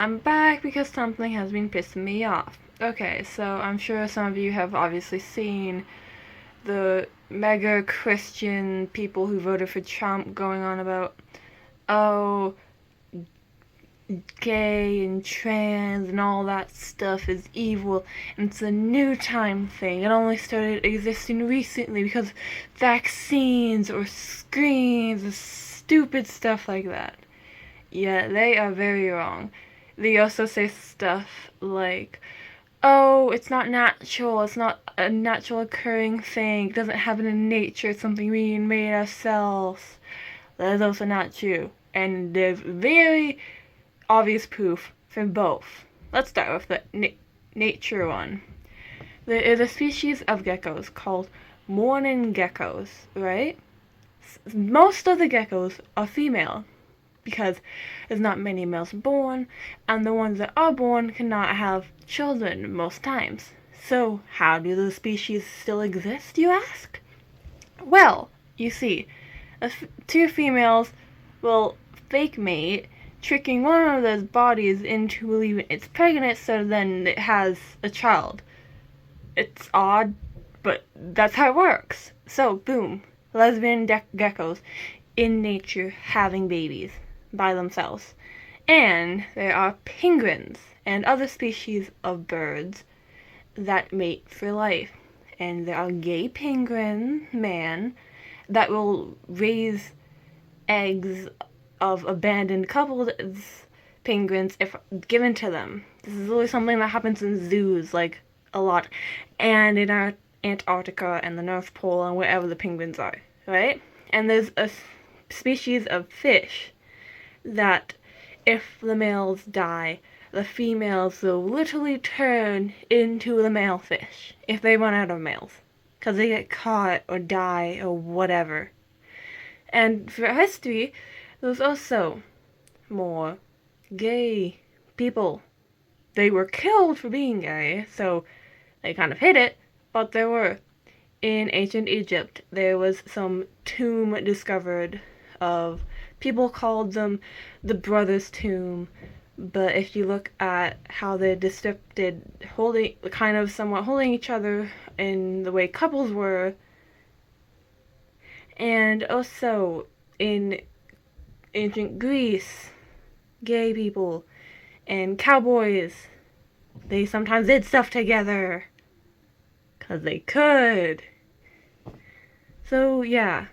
I'm back because something has been pissing me off. Okay, so I'm sure some of you have obviously seen the mega Christian people who voted for Trump going on about, oh, gay and trans and all that stuff is evil and it's a new time thing. It only started existing recently because vaccines or screens or stupid stuff like that. Yeah, they are very wrong. They also say stuff like, oh, it's not natural, it's not a natural occurring thing, it doesn't happen in nature, it's something we made ourselves. That is also not true. And there's very obvious proof for both. Let's start with the nature one. There is a species of geckos called mourning geckos, right? Most of the geckos are female, because there's not many males born, and the ones that are born cannot have children most times. So, how do the species still exist, you ask? Well, you see, two females will fake mate, tricking one of those bodies into believing it's pregnant so then it has a child. It's odd, but that's how it works. So, boom, lesbian geckos in nature having babies by themselves. And there are penguins and other species of birds that mate for life. And there are gay penguin man that will raise eggs of abandoned coupled penguins if given to them. This is really something that happens in zoos, like, a lot. And in our Antarctica and the North Pole and wherever the penguins are, right? And there's a species of fish that if the males die, the females will literally turn into the male fish if they run out of males. Because they get caught or die or whatever. And for history, there's also more gay people. They were killed for being gay, so they kind of hid it, but there were. In ancient Egypt, there was some tomb discovered of, people called them the brothers' tomb, but if you look at how they're depicted holding, kind of somewhat holding each other in the way couples were, and also in ancient Greece, gay people and cowboys, they sometimes did stuff together, 'cause they could. So, yeah,